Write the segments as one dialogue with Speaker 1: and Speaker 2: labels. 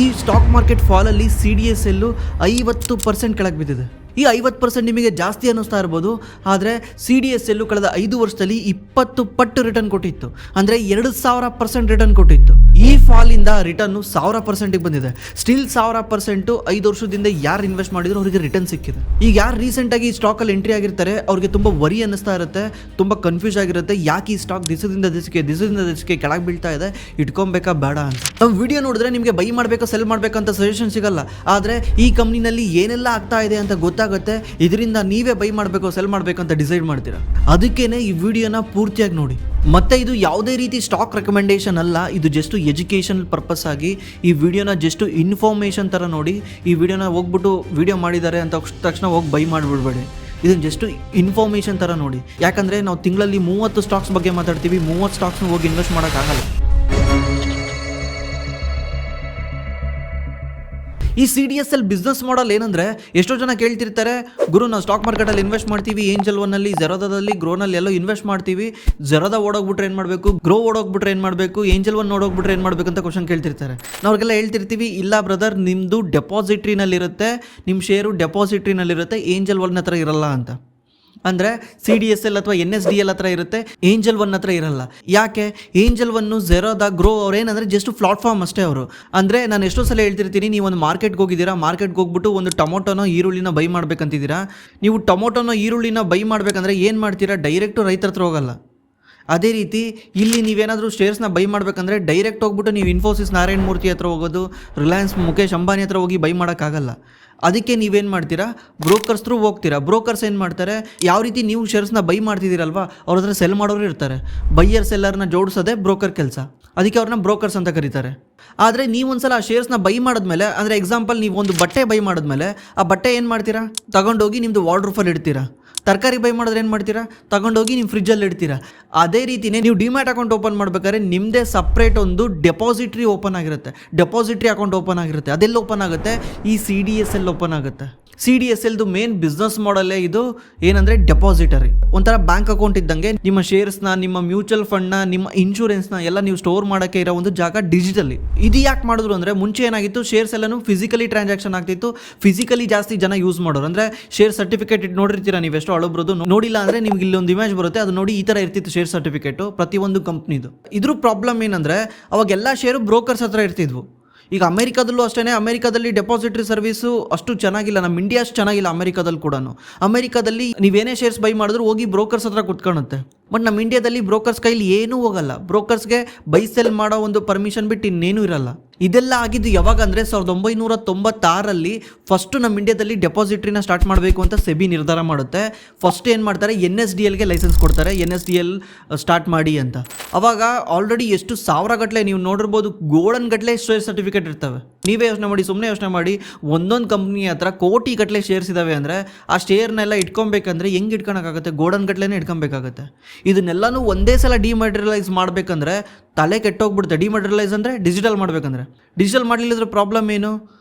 Speaker 1: ಈ stock market ಫಾಲಲ್ಲಿ CDSL 50% ಕೆಳಗೆ ಬಿದ್ದಿದೆ. ಈ 50% ನಿಮಗೆ ಜಾಸ್ತಿ ಅನ್ನಿಸ್ತಾ ಇರ್ಬೋದು, ಆದರೆ CDSL ಕಳೆದ 5 ವರ್ಷದಲ್ಲಿ 20 ಪಟ್ಟು ರಿಟರ್ನ್ ಕೊಟ್ಟಿತ್ತು. ಅಂದರೆ 2000% ರಿಟರ್ನ್ ಕೊಟ್ಟಿತ್ತು. ಈ ಫಾಲಿಂದ ರಿಟರ್ನು 1000% ಬಂದಿದೆ. ಸ್ಟಿಲ್ 1000% 5 ವರ್ಷದಿಂದ ಯಾರು ಇನ್ವೆಸ್ಟ್ ಮಾಡಿದ್ರು ಅವರಿಗೆ ರಿಟರ್ನ್ ಸಿಕ್ಕಿದೆ. ಈಗ ಯಾರು ರೀಸೆಂಟಾಗಿ ಈ ಸ್ಟಾಕಲ್ಲಿ ಎಂಟ್ರಿ ಆಗಿರ್ತಾರೆ ಅವ್ರಿಗೆ ತುಂಬ ವರಿ ಅನ್ನಿಸ್ತಾ ಇರುತ್ತೆ, ತುಂಬ ಕನ್ಫ್ಯೂಸ್ ಆಗಿರುತ್ತೆ. ಯಾಕೆ ಈ ಸ್ಟಾಕ್ ದಿಸದಿಂದ ದಿಸಕ್ಕೆ ಕೆಳಗೆ ಬೀಳ್ತಾ ಇದೆ, ಇಟ್ಕೊಬೇಕಾ ಬೇಡ ಅಂತ. ನಾವು ವಿಡಿಯೋ ನೋಡಿದ್ರೆ ನಿಮಗೆ ಬೈ ಮಾಡಬೇಕು ಸೆಲ್ ಮಾಡಬೇಕಂತ ಸಜೆಷನ್ ಸಿಗಲ್ಲ, ಆದರೆ ಈ ಕಂಪ್ನಿನಲ್ಲಿ ಏನೆಲ್ಲ ಆಗ್ತಾ ಇದೆ ಅಂತ ಗೊತ್ತಾಗುತ್ತೆ. ಇದರಿಂದ ನೀವೇ ಬೈ ಮಾಡಬೇಕು ಸೆಲ್ ಮಾಡಬೇಕಂತ ಡಿಸೈಡ್ ಮಾಡ್ತೀರಾ. ಅದಕ್ಕೇನೆ ಈ ವಿಡಿಯೋನ ಪೂರ್ತಿಯಾಗಿ ನೋಡಿ. ಮತ್ತೆ ಇದು ಯಾವುದೇ ರೀತಿ ಸ್ಟಾಕ್ ರೆಕಮೆಂಡೇಶನ್ ಅಲ್ಲ, ಇದು ಜಸ್ಟ್ ಎಜುಕೇಷನಲ್ ಪರ್ಪಸ್ ಆಗಿ ಈ ವಿಡಿಯೋನ ಜಸ್ಟ್ ಇನ್ಫಾರ್ಮೇಷನ್ ಥರ ನೋಡಿ. ಈ ವಿಡಿಯೋನ ಹೋಗ್ಬಿಟ್ಟು ವಿಡಿಯೋ ಮಾಡಿದ್ದಾರೆ ಅಂತ ತಕ್ಷಣ ಹೋಗಿ ಬೈ ಮಾಡಿಬಿಡ್ಬೇಡಿ. ಇದನ್ನು ಜಸ್ಟ್ ಇನ್ಫಾರ್ಮೇಷನ್ ಥರ ನೋಡಿ. ಯಾಕಂದರೆ ನಾವು ತಿಂಗಳಲ್ಲಿ 30 ಸ್ಟಾಕ್ಸ್ ಬಗ್ಗೆ ಮಾತಾಡ್ತೀವಿ, 30 ಸ್ಟಾಕ್ಸ್ನ ಹೋಗಿ ಇನ್ವೆಸ್ಟ್ ಮಾಡೋಕ್ಕಾಗಲ್ಲ. ಈ CDSL ಬಿಸ್ನೆಸ್ ಮಾಡಲ್ ಏನಂದರೆ, ಎಷ್ಟೋ ಜನ ಕೇಳ್ತಿರ್ತಾರೆ, ಗುರು ನಾವು ಸ್ಟಾಕ್ ಮಾರ್ಕೆಟಲ್ಲಿ ಇನ್ವೆಸ್ಟ್ ಮಾಡ್ತೀವಿ, ಏಂಜಲ್ ಒನ್ನಲ್ಲಿ, ಜೆರೋದಾದಲ್ಲಿ, ಗ್ರೋನಲ್ಲಿ ಎಲ್ಲೋ ಇನ್ವೆಸ್ಟ್ ಮಾಡ್ತೀವಿ. ಜೆರೋದಾ ಓಡೋಗ್ಬಿಟ್ರೆ ಏನು ಮಾಡಬೇಕು, ಗ್ರೋ ಓಡೋಗ್ಬಿಟ್ರೆ ಏನು ಮಾಡಬೇಕು, ಏಂಜಲ್ ಒನ್ ಓಡೋಗ್ಬಿಟ್ರೆ ಏನು ಮಾಡಬೇಕು ಅಂತ ಕ್ವಶನ್ ಕೇಳ್ತಿರ್ತಾರೆ. ನಾವು ಅವ್ರಿಗೆಲ್ಲ ಹೇಳ್ತಿರ್ತೀವಿ, ಇಲ್ಲ ಬ್ರದರ್, ನಿಮ್ಮದು ಡೆಪಾಸಿಟ್ರಿನಲ್ಲಿರುತ್ತೆ, ನಿಮ್ಮ ಶೇರು ಡೆಪಾಸಿಟ್ರಿನಲ್ಲಿರುತ್ತೆ, ಏಂಜಲ್ ಒನ್ ಹತ್ರ ಇರಲ್ಲ ಅಂತ. ಅಂದರೆ CDSL ಅಥವಾ NSDL ಹತ್ರ ಇರುತ್ತೆ, ಏಂಜಲ್ ಒನ್ ಹತ್ರ ಇರಲ್ಲ. ಯಾಕೆ? ಏಂಜಲ್ ಒನ್ನು, ಜೆರೋದಾ, ಗ್ರೋ ಅವ್ರು ಏನಂದರೆ ಜಸ್ಟ್ ಪ್ಲಾಟ್ಫಾರ್ಮ್ ಅಷ್ಟೇ ಅವರು. ಅಂದರೆ ನಾನು ಎಷ್ಟೋ ಸಲ ಹೇಳ್ತಿರ್ತೀನಿ, ನೀವು ಒಂದು ಮಾರ್ಕೆಟ್ಗೆ ಹೋಗಿದ್ದೀರಾ, ಮಾರ್ಕೆಟ್ಗೆ ಹೋಗ್ಬಿಟ್ಟು ಒಂದು ಟೊಮೊಟೊನೋ ಈರುಳ್ಳಿನ ಬೈ ಮಾಡ್ಬೇಕಂತಿದ್ದೀರಾ. ನೀವು ಟೊಮೊಟೊನೋ ಈರುಳ್ಳಿನ ಬೈ ಮಾಡಬೇಕಂದ್ರೆ ಏನು ಮಾಡ್ತೀರಾ? ಡೈರೆಕ್ಟು ರೈತರ ಹತ್ರ ಹೋಗಲ್ಲ. ಅದೇ ರೀತಿ ಇಲ್ಲಿ ನೀವೇನಾದರೂ ಶೇರ್ಸ್ನ ಬೈ ಮಾಡಬೇಕಂದ್ರೆ ಡೈರೆಕ್ಟ್ ಹೋಗ್ಬಿಟ್ಟು ನೀವು ಇನ್ಫೋಸಿಸ್ ನಾರಾಯಣ ಮೂರ್ತಿ ಹತ್ರ ಹೋಗೋದು, ರಿಲಯನ್ಸ್ ಮುಖೇಶ್ ಅಂಬಾನಿ ಹತ್ರ ಹೋಗಿ ಬೈ ಮಾಡೋಕ್ಕಾಗಲ್ಲ. ಅದಕ್ಕೆ ನೀವೇನು ಮಾಡ್ತೀರಾ? ಬ್ರೋಕರ್ಸ್ ಥ್ರೂ ಹೋಗ್ತೀರಾ. ಬ್ರೋಕರ್ಸ್ ಏನು ಮಾಡ್ತಾರೆ, ಯಾವ ರೀತಿ ನೀವು ಶೇರ್ಸ್ನ ಬೈ ಮಾಡ್ತಿದ್ದೀರಲ್ವಾ, ಅವ್ರ ಹತ್ರ ಸೆಲ್ ಮಾಡೋರು ಇರ್ತಾರೆ. ಬೈಯರ್ ಸೆಲ್ಲರ್ನ ಜೋಡಿಸೋದೇ ಬ್ರೋಕರ್ ಕೆಲಸ. ಅದಕ್ಕೆ ಅವ್ರನ್ನ ಬ್ರೋಕರ್ಸ್ ಅಂತ ಕರೀತಾರೆ. ಆದರೆ ನೀವೊಂದ್ಸಲ ಆ ಶೇರ್ಸ್ನ ಬೈ ಮಾಡಿದ್ಮೇಲೆ, ಅಂದರೆ ಎಕ್ಸಾಂಪಲ್ ನೀವು ಒಂದು ಬಟ್ಟೆ ಬೈ ಮಾಡಿದ್ಮೇಲೆ, ಆ ಬಟ್ಟೆ ಏನು ಮಾಡ್ತೀರಾ? ತಗೊಂಡೋಗಿ ನಿಮ್ಮದು ವಾರ್ಡ್ರೂಫಲ್ಲಿ ಇಡ್ತೀರಾ. ತರಕಾರಿ ಬೈ ಮಾಡಿದ್ರೆ ಏನು ಮಾಡ್ತೀರಾ? ತಗೊಂಡೋಗಿ ನಿಮ್ಮ ಫ್ರಿಜ್ಜಲ್ಲಿ ಇಡ್ತೀರಾ. ಅದೇ ರೀತಿಯೇ ನೀವು ಡಿಮ್ಯಾಟ್ ಅಕೌಂಟ್ ಓಪನ್ ಮಾಡ್ಬೇಕಾದ್ರೆ ನಿಮ್ಮದೇ ಸಪ್ರೇಟ್ ಒಂದು ಡೆಪಾಸಿಟ್ರಿ ಓಪನ್ ಆಗಿರುತ್ತೆ, ಡೆಪಾಸಿಟ್ರಿ ಅಕೌಂಟ್ ಓಪನ್ ಆಗಿರುತ್ತೆ. ಅದೆಲ್ಲ ಓಪನ್ ಆಗುತ್ತೆ? ಈ CDSL ಓಪನ್ ಆಗುತ್ತೆ. CDSLದು ಮೇನ್ ಬಿಸ್ನೆಸ್ ಮಾಡಲ್ಲೇ ಇದು ಏನಂದರೆ ಡೆಪಾಸಿಟರಿ. ಒಂಥರ ಬ್ಯಾಂಕ್ ಅಕೌಂಟ್ ಇದ್ದಂಗೆ ನಿಮ್ಮ ಶೇರ್ಸ್ನ, ನಿಮ್ಮ ಮ್ಯೂಚುವಲ್ ಫಂಡ್ನ, ನಿಮ್ಮ ಇನ್ಶೂರೆನ್ಸ್ನ ಎಲ್ಲ ನೀವು ಸ್ಟೋರ್ ಮಾಡೋಕ್ಕೆ ಇರೋ ಒಂದು ಜಾಗ ಡಿಜಿಟಲಿ. ಇದು ಯಾಕೆ ಮಾಡಿದ್ರು ಅಂದರೆ, ಮುಂಚೆ ಏನಾಗಿತ್ತು, ಶೇರ್ಸ್ ಎಲ್ಲನೂ ಫಿಸಿಕಲಿ ಟ್ರಾನ್ಸಾಕ್ಷನ್ ಆಗ್ತಿತ್ತು. ಫಿಸಿಕಲಿ ಜಾಸ್ತಿ ಜನ ಯೂಸ್ ಮಾಡೋರು. ಅಂದರೆ ಶೇರ್ ಸರ್ಟಿಫಿಕೇಟ್ ನೋಡಿರ್ತೀರಾ ನೀವು, ಎಷ್ಟು ಹಳಬ್ರದ್ದು. ನೋಡಿಲ್ಲ ಅಂದರೆ ನಿಮ್ಗೆ ಇಲ್ಲೊಂದು ಇಮೇಜ್ ಬರುತ್ತೆ, ಅದು ನೋಡಿ ಈ ಥರ ಇರ್ತಿತ್ತು ಶೇರ್ ಸರ್ಟಿಫಿಕೇಟು ಪ್ರತಿಯೊಂದು ಕಂಪ್ನಿದು. ಇದ್ರ ಪ್ರಾಬ್ಲಮ್ ಏನಂದರೆ, ಅವಾಗೆಲ್ಲ ಶೇರು ಬ್ರೋಕರ್ಸ್ ಹತ್ರ ಇರ್ತಿದ್ವು. ಈಗ ಅಮೆರಿಕಾದಲ್ಲೂ ಅಷ್ಟೇ, ಅಮೆರಿಕಾದಲ್ಲಿ ಡೆಪಾಸಿಟ್ರಿ ಸರ್ವಿಸು ಅಷ್ಟು ಚೆನ್ನಾಗಿಲ್ಲ, ನಮ್ಮ ಇಂಡಿಯಾ ಅಷ್ಟು ಚೆನ್ನಾಗಿಲ್ಲ. ಅಮೆರಿಕಾದಲ್ಲಿ ಕೂಡ, ಅಮೆರಿಕಾದಲ್ಲಿ ನೀವೇನೇ ಶೇರ್ಸ್ ಬೈ ಮಾಡಿದ್ರು ಹೋಗಿ ಬ್ರೋಕರ್ಸ್ ಹತ್ರ ಕುತ್ಕೊಳ್ಳುತ್ತೆ. ಬಟ್ ನಮ್ಮ ಇಂಡಿಯಾದಲ್ಲಿ ಬ್ರೋಕರ್ಸ್ ಕೈಲಿ ಏನೂ ಹೋಗಲ್ಲ. ಬ್ರೋಕರ್ಸ್ಗೆ ಬೈ ಸೆಲ್ ಮಾಡೋ ಒಂದು ಪರ್ಮಿಷನ್ ಬಿಟ್ಟು ಇನ್ನೇನೂ ಇರಲ್ಲ. ಇದೆಲ್ಲ ಆಗಿದ್ದು ಯಾವಾಗ ಅಂದರೆ 1996ರಲ್ಲಿ ಫಸ್ಟು ನಮ್ಮ ಇಂಡಿಯಾದಲ್ಲಿ ಡೆಪಾಸಿಟ್ರಿನ ಸ್ಟಾರ್ಟ್ ಮಾಡಬೇಕು ಅಂತ ಸೆಬಿ ನಿರ್ಧಾರ ಮಾಡುತ್ತೆ. ಫಸ್ಟ್ ಏನು ಮಾಡ್ತಾರೆ, NSDLಗೆ ಲೈಸೆನ್ಸ್ ಕೊಡ್ತಾರೆ, NSDL ಸ್ಟಾರ್ಟ್ ಮಾಡಿ ಅಂತ. ಅವಾಗ ಆಲ್ರೆಡಿ ಎಷ್ಟು ಸಾವಿರ ಗಟ್ಟಲೆ, ನೀವು ನೋಡಿರ್ಬೋದು, ಗೋಲ್ಡನ್ ಗಟ್ಟಲೆ ಶೇರ್ ಸರ್ಟಿಫಿಕೇಟ್ ಇರ್ತವೆ. ನೀವೇ ಯೋಚನೆ ಮಾಡಿ, ಸುಮ್ಮನೆ ಯೋಚನೆ ಮಾಡಿ, ಒಂದೊಂದು ಕಂಪ್ನಿ ಹತ್ರ ಕೋಟಿ ಗಟ್ಟಲೆ ಶೇರ್ಸ್ ಇದ್ದಾವೆ ಅಂದರೆ ಆ ಶೇರ್ನೆಲ್ಲ ಇಟ್ಕೊಬೇಕಂದ್ರೆ ಹೆಂಗೆ ಇಟ್ಕೊಳಕ್ಕಾಗುತ್ತೆ? ಗೋಲ್ಡನ್ ಗಟ್ಟಲೆನೇ ಇಟ್ಕೊಬೇಕಾಗುತ್ತೆ. ಇದನ್ನೆಲ್ಲನೂ ಒಂದೇ ಸಲ ಡಿಮೆಟೀರಿಯಲೈಸ್ ಮಾಡಬೇಕಂದ್ರೆ ತಲೆ ಕೆಟ್ಟೋಗ್ಬಿಡುತ್ತೆ. ಡಿಮೆಟೀರಿಯಲೈಸ್ ಅಂದರೆ ಡಿಜಿಟಲ್ ಮಾಡಬೇಕಂದ್ರೆ. ಡಿಜಿಟಲ್ ಮಾಡಲಿಲ್ಲದ್ರ ಪ್ರಾಬ್ಲಮ್ ಏನು?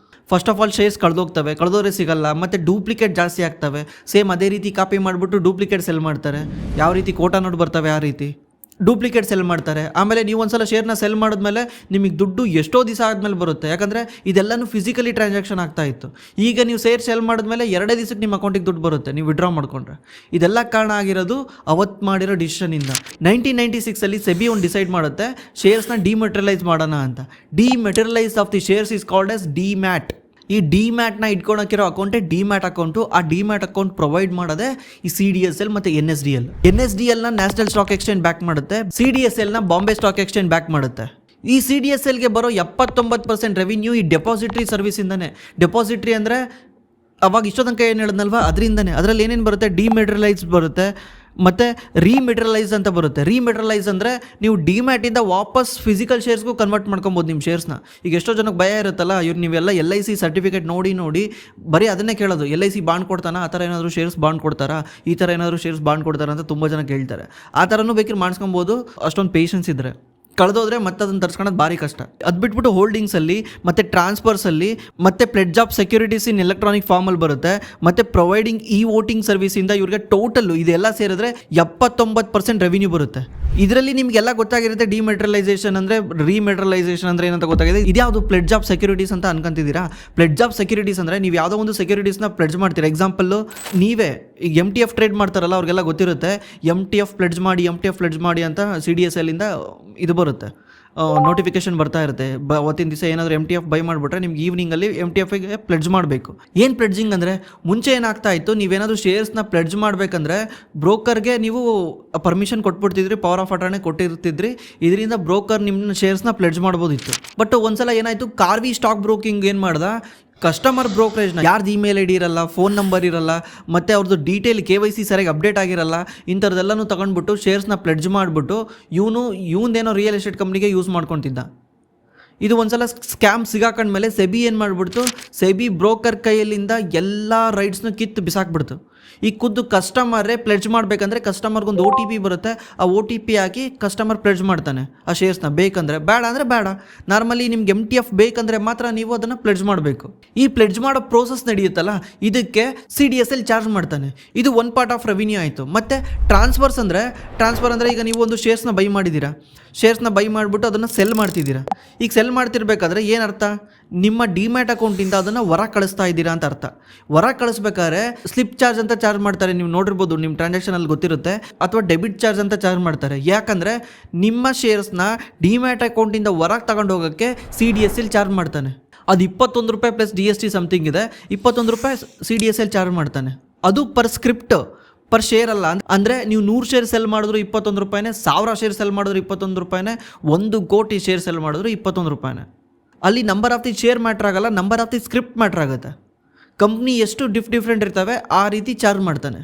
Speaker 1: ಫಸ್ಟ್ ಆಫ್ ಆಲ್ ಶೇರ್ಸ್ ಕಳೆದೋಗ್ತವೆ, ಕಳೆದೋರೆ ಸಿಗಲ್ಲ, ಮತ್ತು ಡೂಪ್ಲಿಕೇಟ್ ಜಾಸ್ತಿ ಆಗ್ತವೆ. ಸೇಮ್ ಅದೇ ರೀತಿ ಕಾಪಿ ಮಾಡಿಬಿಟ್ಟು ಡೂಪ್ಲಿಕೇಟ್ ಸೆಲ್ ಮಾಡ್ತಾರೆ. ಯಾವ ರೀತಿ ಕೋಟಾ ನೋಟ್ ಬರ್ತವೆ ಆ ರೀತಿ ಡೂಪ್ಲಿಕೇಟ್ ಸೆಲ್ ಮಾಡ್ತಾರೆ. ಆಮೇಲೆ ನೀವು ಒಂದ್ಸಲ ಶೇರ್ನ ಸೆಲ್ ಮಾಡಿದ್ಮೇಲೆ ನಿಮಗೆ ದುಡ್ಡು ಎಷ್ಟೋ ದಿವಸ ಆದಮೇಲೆ ಬರುತ್ತೆ. ಯಾಕಂದರೆ ಇದೆಲ್ಲನೂ ಫಿಸಿಕಲಿ ಟ್ರಾನ್ಸಾಕ್ಷನ್ ಆಗ್ತಾ ಇತ್ತು. ಈಗ ನೀವು ಸೆಲ್ ಮಾಡಿದ್ಮೇಲೆ 2 ದಿವಸಕ್ಕೆ ನಿಮ್ಮ ಅಕೌಂಟಿಗೆ ದುಡ್ಡು ಬರುತ್ತೆ, ನೀವು ವಿಡ್ರಾ ಮಾಡ್ಕೊಂಡ್ರೆ. ಇದೆಲ್ಲ ಕಾರಣ ಆಗಿರೋದು ಅವತ್ತು ಮಾಡಿರೋ ಡಿಸಿಷನಿಂದ. 1996ಅಲ್ಲಿ ಸೆಬಿ ಒಂದು ಡಿಸೈಡ್ ಮಾಡುತ್ತೆ, ಶೇರ್ಸ್ನ ಡಿಮೆಟೀರಿಯಲೈಸ್ ಮಾಡೋಣ ಅಂತ. Dematerialise of the shares is called as demat. ಈ ಡಿಮ್ಯಾಟ್ನ ಇಟ್ಕೊಳಕ್ಕಿರೋ ಅಕೌಂಟೇ ಡಿಮ್ಯಾಟ್ ಅಕೌಂಟು. ಆ ಡಿಮ್ಯಾಟ್ ಅಕೌಂಟ್ ಪ್ರೊವೈಡ್ ಮಾಡೋದೇ ಈ CDSL ಮತ್ತು NSDL. NSDLನ ನ್ಯಾಷನಲ್ ಸ್ಟಾಕ್ ಎಕ್ಸ್ಚೇಂಜ್ ಬ್ಯಾಕ್ ಮಾಡುತ್ತೆ, CDSLನ ಬಾಂಬೆ ಸ್ಟಾಕ್ ಎಕ್ಸ್ಚೇಂಜ್ ಬ್ಯಾಕ್ ಮಾಡುತ್ತೆ. ಈ CDSLಗೆ ಬರೋ 79% ರೆವಿನ್ಯೂ ಈ ಡೆಪಾಸಿಟ್ರಿ ಸರ್ವಿಸಿಂದನೇ. ಡೆಪಾಸಿಟ್ರಿ ಅಂದರೆ ಅವಾಗ ಇಷ್ಟೋ ತನಕ ಏನು ಹೇಳಿದ್ನಲ್ವ, ಅದರಿಂದನೇ. ಅದರಲ್ಲಿ ಏನೇನು ಬರುತ್ತೆ? ಡಿಮೆಟೀರಿಯಲೈಸ್ ಬರುತ್ತೆ, ಮತ್ತು ರೀಮೆಟೀರಿಯಲೈಸ್ ಅಂತ ಬರುತ್ತೆ. ರೀಮೆಟೀರಿಯಲೈಸ್ ಅಂದರೆ ನೀವು ಡಿಮ್ಯಾಟಿಂದ ವಾಪಸ್ ಫಿಸಿಕಲ್ ಶೇರ್ಸ್ಗೂ ಕನ್ವರ್ಟ್ ಮಾಡ್ಕೊಬೋದು ನಿಮ್ಮ ಶೇರ್ಸ್ನ. ಈಗ ಎಷ್ಟೋ ಜನಕ್ಕೆ ಭಯ ಇರುತ್ತಲ್ಲ, ಇವ್ರು ನೀವೆಲ್ಲ LIC ಸರ್ಟಿಫಿಕೇಟ್ ನೋಡಿ ಬರೀ ಅದನ್ನೇ ಕೇಳೋದು, LIC ಬಾಂಡ್ ಕೊಡ್ತಾನ, ಆ ಥರ ಏನಾದರೂ ಶೇರ್ಸ್ ಬಾಂಡ್ ಕೊಡ್ತಾರಾ, ಈ ಥರ ಏನಾದರೂ ಶೇರ್ಸ್ ಬಾಂಡ್ ಕೊಡ್ತಾರಾ ಅಂತ ತುಂಬ ಜನ ಕೇಳ್ತಾರೆ. ಆ ಥರನೂ ಬೇಕಿದ್ರೆ ಮಾಡಿಸ್ಕೊಬೋದು, ಅಷ್ಟೊಂದು ಪೇಷನ್ಸ್ ಇದ್ದರೆ. ಕಳೆದೋದ್ರೆ ಮತ್ತೆ ಅದನ್ನು ತರಿಸ್ಕೊಳ್ಳೋದು ಭಾರಿ ಕಷ್ಟ. ಅದು ಬಿಟ್ಬಿಟ್ಟು ಹೋಲ್ಡಿಂಗ್ಸಲ್ಲಿ ಮತ್ತು ಟ್ರಾನ್ಸ್ಫರ್ಸಲ್ಲಿ ಮತ್ತು pledge of securities in electronic ಫಾರ್ಮಲ್ಲಿ ಬರುತ್ತೆ. ಮತ್ತು ಪ್ರೊವೈಡಿಂಗ್ ವೋಟಿಂಗ್ ಸರ್ವಿಸಿಂದ ಇವ್ರಿಗೆ ಟೋಟಲ್ಲು ಇದೆಲ್ಲ ಸೇರಿದ್ರೆ 79% ರೆವಿನ್ಯೂ ಬರುತ್ತೆ. ಇದರಲ್ಲಿ ನಿಮಗೆಲ್ಲ ಗೊತ್ತಾಗಿರುತ್ತೆ ಡಿಮೆಟ್ರಲೈಸೇಷನ್ ಅಂದರೆ ರಿಮೆಟ್ರಲೈಸೇಷನ್ ಅಂದರೆ ಏನಂತ ಗೊತ್ತಾಗಿದೆ. ಇದ್ಯಾವುದು ಪ್ಲೆಡ್ಜ್ ಆಫ್ ಸೆಕ್ಯೂರಿಟೀಸ್ ಅಂತ ಅನ್ಕೊಂತಿದ್ದೀರಾ? ಪ್ಲೆಡ್ಜ್ ಆಫ್ ಸೆಕ್ಯೂರಿಟೀಸ್ ಅಂದರೆ ನೀವು ಯಾವುದೋ ಒಂದು ಸೆಕ್ಯೂರಿಟೀಸ್ನ ಪ್ಲೆಡ್ಜ್ ಮಾಡ್ತೀರಾ. ಎಕ್ಸಾಂಪಲ್ಲು ನೀವೇ ಈಗ MTF ಟ್ರೇಡ್ ಮಾಡ್ತಾರಲ್ಲ ಅವ್ರಿಗೆಲ್ಲ ಗೊತ್ತಿರುತ್ತೆ. MTF ಪ್ಲೆಡ್ಜ್ ಮಾಡಿ ಅಂತ CDSL ಇಂದ ಇದು ಬರುತ್ತೆ, ನೋಟಿಫಿಕೇಶನ್ ಬರ್ತಾ ಇರುತ್ತೆ. ಅವತ್ತಿನ ದಿವಸ ಏನಾದರೂ MTF ಬೈ ಮಾಡಿಬಿಟ್ರೆ ನಿಮ್ಗೆ ಈವ್ನಿಂಗಲ್ಲಿ MTFಗೆ ಪ್ಲೆಡ್ಜ್ ಮಾಡಬೇಕು. ಏನು ಪ್ಲೆಡ್ಜಿಂಗ್ ಅಂದರೆ ಮುಂಚೆ ಏನಾಗ್ತಾ ಇತ್ತು, ನೀವೇನಾದರೂ ಶೇರ್ಸ್ನ ಪ್ಲೆಡ್ಜ್ ಮಾಡಬೇಕಂದ್ರೆ ಬ್ರೋಕರ್ಗೆ ನೀವು ಪರ್ಮಿಷನ್ ಕೊಟ್ಬಿಡ್ತಿದ್ರಿ, ಪವರ್ ಆಫ್ ಅಟಾರ್ನಿ ಕೊಟ್ಟಿರ್ತಿದ್ರಿ. ಇದರಿಂದ ಬ್ರೋಕರ್ ನಿಮ್ಮ ಶೇರ್ಸ್ನ ಪ್ಲೆಡ್ಜ್ ಮಾಡ್ಬೋದಿತ್ತು. ಬಟ್ ಒಂದ್ಸಲ ಏನಾಯಿತು, ಕಾರ್ವಿ ಸ್ಟಾಕ್ ಬ್ರೋಕಿಂಗ್ ಏನು ಮಾಡ್ದ, ಕಸ್ಟಮರ್ ಬ್ರೋಕರೇಜ್ನ ಯಾರ್ದು ಇಮೇಲ್ ID ಇರಲ್ಲ, ಫೋನ್ ನಂಬರ್ ಇರಲ್ಲ, ಮತ್ತು ಅವ್ರದ್ದು ಡೀಟೇಲ್ KYC ಸರಿಯಾಗಿ ಅಪ್ಡೇಟ್ ಆಗಿರಲ್ಲ, ಇಂಥದ್ದೆಲ್ಲನೂ ತೊಗೊಂಡ್ಬಿಟ್ಟು ಶೇರ್ಸ್ನ ಪ್ಲೆಡ್ಜ್ ಮಾಡಿಬಿಟ್ಟು ಇವನೇನೋ ರಿಯಲ್ ಎಸ್ಟೇಟ್ ಕಂಪ್ನಿಗೆ ಯೂಸ್ ಮಾಡ್ಕೊತಿದ್ದ. ಇದು ಒಂದ್ಸಲ ಸ್ಕ್ಯಾಮ್ ಸಿಗಾಕೊಂಡ್ಮೇಲೆ ಸೆಬಿ ಏನು ಮಾಡಿಬಿಡ್ತು, ಸೆಬಿ ಬ್ರೋಕರ್ ಕೈಯಲ್ಲಿಂದ ಎಲ್ಲ ರೈಟ್ಸ್ನ ಕಿತ್ತು ಬಿಸಾಕ್ಬಿಡ್ತು. ಈ ಖುದ್ದು ಕಸ್ಟಮರೇ ಪ್ಲೆಡ್ಜ್ ಮಾಡಬೇಕಂದ್ರೆ ಕಸ್ಟಮರ್ಗೊಂದು OTP ಬರುತ್ತೆ, ಆ OTP ಹಾಕಿ ಕಸ್ಟಮರ್ ಪ್ಲೆಡ್ಜ್ ಮಾಡ್ತಾನೆ ಆ ಶೇರ್ಸ್ನ. ಬೇಕಂದರೆ ಬೇಡ ಅಂದರೆ ಬೇಡ. ನಾರ್ಮಲಿ ನಿಮ್ಗೆ MTF ಬೇಕಂದರೆ ಮಾತ್ರ ನೀವು ಅದನ್ನು ಪ್ಲೆಡ್ಜ್ ಮಾಡಬೇಕು. ಈ ಪ್ಲೆಡ್ಜ್ ಮಾಡೋ ಪ್ರೋಸೆಸ್ ನಡೆಯುತ್ತಲ್ಲ, ಇದಕ್ಕೆ CDSL ಚಾರ್ಜ್ ಮಾಡ್ತಾನೆ. ಇದು ಒನ್ ಪಾರ್ಟ್ ಆಫ್ ರೆವಿನ್ಯೂ ಆಯಿತು. ಮತ್ತು ಟ್ರಾನ್ಸ್ಫರ್ ಅಂದರೆ ಈಗ ನೀವು ಒಂದು ಶೇರ್ಸ್ನ ಬೈ ಮಾಡಿದ್ದೀರಾ, ಶೇರ್ಸ್ನ ಬೈ ಮಾಡಿಬಿಟ್ಟು ಅದನ್ನು ಸೆಲ್ ಮಾಡ್ತಿದ್ದೀರಾ. ಈಗ ಸೆಲ್ ಮಾಡ್ತಿರ್ಬೇಕಾದ್ರೆ ಏನರ್ಥ, ನಿಮ್ಮ ಡಿಮ್ಯಾಟ್ ಅಕೌಂಟಿಂದ ಅದನ್ನು ಹೊರ ಕಳಿಸ್ತಾ ಇದ್ದೀರಾ ಅಂತ ಅರ್ಥ. ಹೊರ ಕಳಿಸ್ಬೇಕಾದ್ರೆ ಸ್ಲಿಪ್ ಚಾರ್ಜ್ ಅಂತ ಚಾರ್ಜ್ ಮಾಡ್ತಾರೆ, ನೀವು ನೋಡಿರ್ಬೋದು, ನಿಮ್ಮ ಟ್ರಾನ್ಸಾಕ್ಷನಲ್ಲಿ ಗೊತ್ತಿರುತ್ತೆ. ಅಥವಾ ಡೆಬಿಟ್ ಚಾರ್ಜ್ ಅಂತ ಚಾರ್ಜ್ ಮಾಡ್ತಾರೆ. ಯಾಕಂದರೆ ನಿಮ್ಮ ಶೇರ್ಸ್ನ ಡಿಮ್ಯಾಟ್ ಅಕೌಂಟಿಂದ ಹೊರಗೆ ತಗೊಂಡು ಹೋಗೋಕ್ಕೆ CDSL ಚಾರ್ಜ್ ಮಾಡ್ತಾನೆ. ಅದು 21 ರೂಪಾಯಿ ಪ್ಲಸ್ GST ಸಮಥಿಂಗ್ ಇದೆ, 21 ರೂಪಾಯಿ CDSL ಚಾರ್ಜ್ ಮಾಡ್ತಾನೆ. ಅದು ಪರ್ ಸ್ಕ್ರಿಪ್ಟ್, ಪರ್ ಶೇರ್ ಅಲ್ಲ. ಅಂದರೆ ನೀವು 100 ಶೇರ್ ಸೆಲ್ ಮಾಡಿದ್ರು 21 ರೂಪಾಯಿನೇ, 1000 ಶೇರ್ ಸೆಲ್ ಮಾಡಿದ್ರು 21 ರೂಪಾಯಿನೇ, 1 ಕೋಟಿ ಶೇರ್ ಸೆಲ್ ಮಾಡಿದ್ರು 21 ರೂಪಾಯಿನೇ. ಅಲ್ಲಿ number of the share matter ಆಗಲ್ಲ, number of the script matter ಆಗುತ್ತೆ. ಕಂಪ್ನಿ ಎಷ್ಟು ಡಿಫ್ರೆಂಟ್ ಇರ್ತವೆ ಆ ರೀತಿ ಚಾರ್ಜ್ ಮಾಡ್ತಾನೆ.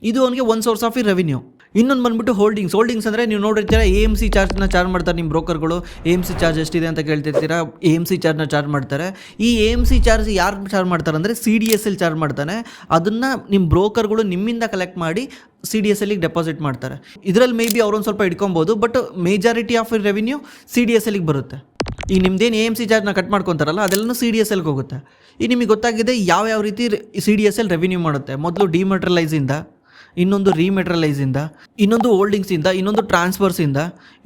Speaker 1: ಇದು ಅವನಿಗೆ ಒಂದು ಸೋರ್ಸ್ ಆಫ್ ರೆವಿನ್ಯೂ. ಇನ್ನೊಂದು ಬಂದ್ಬಿಟ್ಟು ಹೋಲ್ಡಿಂಗ್ಸ್ ಅಂದರೆ ನೀವು ನೋಡಿರ್ತೀರ AMC ಚಾರ್ಜ್ನ ಚಾರ್ಜ್ ಮಾಡ್ತಾರೆ ನಿಮ್ಮ ಬ್ರೋಕರ್ಗಳು. AMC ಚಾರ್ಜ್ ಎಷ್ಟಿದೆ ಅಂತ ಕೇಳ್ತಿರ್ತೀರಾ, AMC ಚಾರ್ಜ್ನ ಚಾರ್ಜ್ ಮಾಡ್ತಾರೆ. ಈ AMC ಚಾರ್ಜ್ ಯಾರು ಚಾರ್ಜ್ ಮಾಡ್ತಾರೆ ಅಂದರೆ CDSL ಚಾರ್ಜ್ ಮಾಡ್ತಾನೆ. ಅದನ್ನು ನಿಮ್ಮ ಬ್ರೋಕರ್ಗಳು ನಿಮ್ಮಿಂದ ಕಲೆಕ್ಟ್ ಮಾಡಿ CDSLಗೆ ಡೆಪಾಸಿಟ್ ಮಾಡ್ತಾರೆ. ಇದರಲ್ಲಿ ಮೇ ಬಿ ಅವ್ರೊಂದು ಸ್ವಲ್ಪ ಇಟ್ಕೊಬೋದು, ಬಟ್ ಮೇಜಾರಿಟಿ ಆಫ್ ರೆವಿನ್ಯೂ CDSLಗೆ ಬರುತ್ತೆ. ಈಗ ನಿಮ್ದೇನು AMC ಚಾರ್ಜ್ನ ಕಟ್ ಮಾಡ್ಕೊತಾರಲ್ಲ ಅದೆಲ್ಲನೂ CDSLಗೆ ಹೋಗುತ್ತೆ. ಈಗ ನಿಮಗೆ ಗೊತ್ತಾಗಿದೆ ಯಾವ ರೀತಿ CDSL ರೆವಿನ್ಯೂ ಮಾಡುತ್ತೆ. ಮೊದಲು ಡಿಮೆಟ್ರಲೈಸಿಂದ, ಇನ್ನೊಂದು ರಿಮೆಟ್ರಲೈಸಿಂದ, ಇನ್ನೊಂದು ಹೋಲ್ಡಿಂಗ್ಸಿಂದ, ಇನ್ನೊಂದು ಟ್ರಾನ್ಸ್ಫರ್ಸಿಂದ,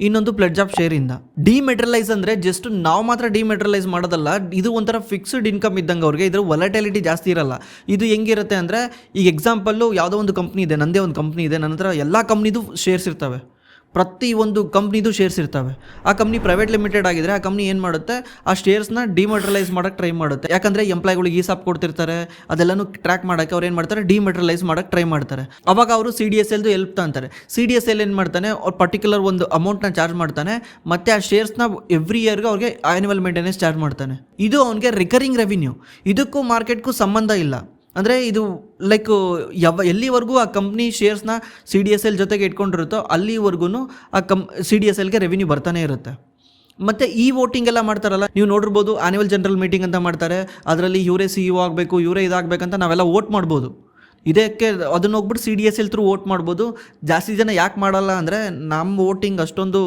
Speaker 1: ಇನ್ನೊಂದು ಪ್ಲೆಡ್ಜ್ ಆಫ್ ಶೇರಿಂದ. ಡಿಮೆಟ್ರಲೈಸ್ ಅಂದರೆ ಜಸ್ಟ್ ನಾವು ಮಾತ್ರ ಡಿಮೆಟ್ರಲೈಸ್ ಮಾಡೋದಲ್ಲ, ಇದು ಒಂಥರ ಫಿಕ್ಸ್ಡ್ ಇನ್ಕಮ್ ಇದ್ದಂಗೆ ಅವ್ರಿಗೆ. ಇದ್ರ ವೊಲಟೈಲಿಟಿ ಜಾಸ್ತಿ ಇರಲ್ಲ. ಇದು ಹೆಂಗಿರುತ್ತೆ ಅಂದರೆ, ಈಗ ಎಕ್ಸಾಂಪಲ್ಲು ಯಾವುದೋ ಒಂದು ಕಂಪ್ನಿ ಇದೆ, ನನ್ನದೇ ಒಂದು ಕಂಪ್ನಿ ಇದೆ, ನನ್ನ ಹತ್ರ ಎಲ್ಲ ಕಂಪ್ನಿದು ಶೇರ್ಸ್ ಇರ್ತವೆ, ಪ್ರತಿ ಒಂದು ಕಂಪ್ನಿದು ಶೇರ್ಸ್ ಇರ್ತವೆ. ಆ ಕಂಪ್ನಿ ಪ್ರೈವೇಟ್ ಲಿಮಿಟೆಡ್ ಆಗಿದ್ರೆ ಆ ಕಂಪ್ನಿ ಏನು ಮಾಡುತ್ತೆ, ಆ ಶೇರ್ಸ್ನ ಡಿಮೆಟ್ರಲೈಸ್ ಮಾಡೋಕ್ಕೆ ಟ್ರೈ ಮಾಡುತ್ತೆ. ಯಾಕಂದರೆ ಎಂಪ್ಲಾಯ್ಗಳಿಗೆ ESOP ಕೊಡ್ತಿರ್ತಾರೆ, ಅದೆಲ್ಲನೂ ಟ್ರ್ಯಾಕ್ ಮಾಡೋಕ್ಕೆ ಅವ್ರು ಏನು ಮಾಡ್ತಾರೆ, ಡಿಮೆಟ್ರಲೈಸ್ ಮಾಡೋಕ್ಕೆ ಟ್ರೈ ಮಾಡ್ತಾರೆ. ಅವಾಗ ಅವರು CDSLದು ಹೆಲ್ಪ್ ಅಂತಾರೆ. CDSL ಏನು ಮಾಡ್ತಾನೆ, ಅವ್ರು ಪರ್ಟಿಕ್ಯುಲರ್ ಒಂದು ಅಮೌಂಟ್ನ ಚಾರ್ಜ್ ಮಾಡ್ತಾನೆ, ಮತ್ತು ಆ ಶೇರ್ಸ್ನ ಎವ್ರಿ ಇಯರ್ಗೆ ಅವ್ರಿಗೆ ಆ್ಯನ್ಯುವಲ್ ಮೇಂಟೆನೆನ್ಸ್ ಚಾರ್ಜ್ ಮಾಡ್ತಾನೆ. ಇದು ಅವ್ನಿಗೆ ರಿಕರಿಂಗ್ ರೆವಿನ್ಯೂ. ಇದಕ್ಕೂ ಮಾರ್ಕೆಟ್ಗೂ ಸಂಬಂಧ ಇಲ್ಲ. ಅಂದರೆ ಇದು ಲೈಕ್ ಎಲ್ಲಿವರೆಗೂ ಆ ಕಂಪ್ನಿ ಶೇರ್ಸ್ನ CDSL ಜೊತೆಗೆ ಇಟ್ಕೊಂಡಿರುತ್ತೋ ಅಲ್ಲಿವರೆಗೂ ಆ CDSLಗೆ ರೆವಿನ್ಯೂ ಬರ್ತಾನೆ ಇರುತ್ತೆ. ಮತ್ತು ಈ ವೋಟಿಂಗ್ ಎಲ್ಲ ಮಾಡ್ತಾರಲ್ಲ, ನೀವು ನೋಡಿರ್ಬೋದು, ಆ್ಯನ್ಯುವಲ್ ಜನರಲ್ ಮೀಟಿಂಗ್ ಅಂತ ಮಾಡ್ತಾರೆ. ಅದರಲ್ಲಿ ಇವರೇ CEO ಆಗಬೇಕು, ಇವರೇ ಇದಾಗಬೇಕಂತ ನಾವೆಲ್ಲ ವೋಟ್ ಮಾಡ್ಬೋದು. ಇದಕ್ಕೆ ಅದನ್ನ ಹೋಗ್ಬಿಟ್ಟು CDSL ಥ್ರೂ ವೋಟ್ ಮಾಡ್ಬೋದು. ಜಾಸ್ತಿ ಜನ ಯಾಕೆ ಮಾಡಲ್ಲ ಅಂದರೆ, ನಮ್ಮ ವೋಟಿಂಗ್ ಅಷ್ಟೊಂದು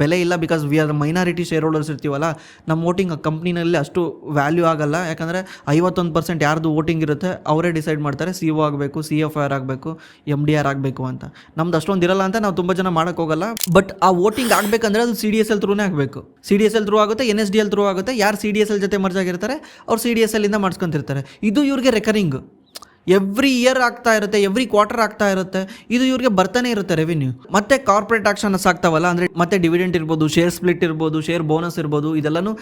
Speaker 1: ಬೆಲೆ ಇಲ್ಲ, because we are minority share holders ಇರ್ತೀವಲ್ಲ, ನಮ್ಮ ವೋಟಿಂಗ್ ಆ ಕಂಪ್ನಿನಲ್ಲಿ ಅಷ್ಟು ವ್ಯಾಲ್ಯೂ ಆಗಲ್ಲ. ಯಾಕಂದರೆ 51% ಯಾರ್ದು ವೋಟಿಂಗ್ ಇರುತ್ತೆ ಅವರೇ ಡಿಸೈಡ್ ಮಾಡ್ತಾರೆ CEO ಆಗಬೇಕು, CFR ಆಗಬೇಕು, MDR ಆಗಬೇಕು ಅಂತ. ನಮ್ದು ಅಷ್ಟೊಂದು ಇರಲ್ಲ ಅಂತ ನಾವು ತುಂಬ ಜನ ಮಾಡೋಕ್ಕೋಗಲ್ಲ. ಬಟ್ ಆ ವೋಟಿಂಗ್ ಆಗಬೇಕಂದ್ರೆ ಅದು CDSL ಥ್ರೂನೇ ಆಗಬೇಕು. CDSL ಥ್ರೂ ಆಗುತ್ತೆ, NSDL ಥ್ರೂ ಆಗುತ್ತೆ. ಯಾರು CDSL ಜೊತೆ ಮರ್ಜ್ ಆಗಿರ್ತಾರೆ ಅವ್ರು CDSLinದ ಮಾಡಿಸ್ಕೊತಿರ್ತಾರೆ. ಇದು ಇವ್ರಿಗೆ ರೆಕರಿಂಗ್ ಎವ್ರಿ ಇಯರ್ ಆಗ್ತಾ ಇರುತ್ತೆ, ಎವ್ರಿ ಕ್ವಾರ್ಟರ್ ಆಗ್ತಾ ಇರುತ್ತೆ. ಇದು ಇವ್ರಿಗೆ ಬರ್ತಾನೆ ಇರುತ್ತೆ ರೆವಿನ್ಯೂ. ಮತ್ತೆ ಕಾರ್ಪೊರೇಟ್ ಆಕ್ಷನ್ಸ್ ಆಗ್ತಾವಲ್ಲ, ಅಂದರೆ ಮತ್ತೆ ಡಿವಿಡೆಂಟ್ ಇರ್ಬೋದು, ಶೇರ್ ಸ್ಪ್ಲಿಟ್ ಇರ್ಬೋದು, ಶೇರ್ ಬೋನಸ್ ಇರ್ಬೋದು, ಇದೆಲ್ಲನೂ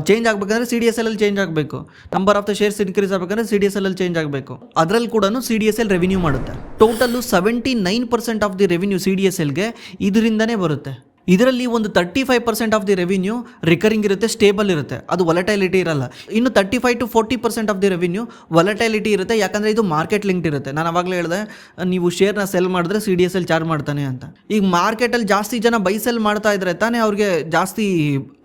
Speaker 1: ಚೇಂಜ್ ಆಗಬೇಕಂದ್ರೆ CDSL ಚೇಂಜ್ ಆಗಬೇಕು. Number of the shares increase ಆಗಬೇಕಂದ್ರೆ CDSL ಚೇಂಜ್ ಆಗಬೇಕು. ಅದರಲ್ಲಿ ಕೂಡ CDSL ರೆವಿನ್ಯೂ ಮಾಡುತ್ತೆ. ಟೋಟಲ್ಲು 79% ಆಫ್ ದಿ ರೆವಿನ್ಯೂ CDSLಗೆ ಇದರಿಂದನೇ ಬರುತ್ತೆ. ಇದರಲ್ಲಿ ಒಂದು 35% ಆಫ್ ದಿ ರೆವಿನ್ಯೂ ರಿಕರಿಂಗ್ ಇರುತ್ತೆ, ಸ್ಟೇಬಲ್ ಇರುತ್ತೆ, ಅದು ವೊಲಟೈಲಿಟಿ ಇರಲ್ಲ. ಇನ್ನು 35 to 40% of the revenue volatility ಇರುತ್ತೆ, ಯಾಕಂದರೆ ಇದು ಮಾರ್ಕೆಟ್ ಲಿಂಕ್ಡ್ ಇರುತ್ತೆ. ನಾನು ಅವಾಗಲೇ ಹೇಳಿದೆ, ನೀವು ಶೇರ್ನ ಸೆಲ್ ಮಾಡಿದ್ರೆ CDSL ಚಾರ್ಜ್ ಮಾಡ್ತಾನೆ ಅಂತ. ಈಗ ಮಾರ್ಕೆಟಲ್ಲಿ ಜಾಸ್ತಿ ಜನ ಬೈ ಸೆಲ್ ಮಾಡ್ತಾ ಇದ್ರೆ ತಾನೇ ಅವ್ರಿಗೆ ಜಾಸ್ತಿ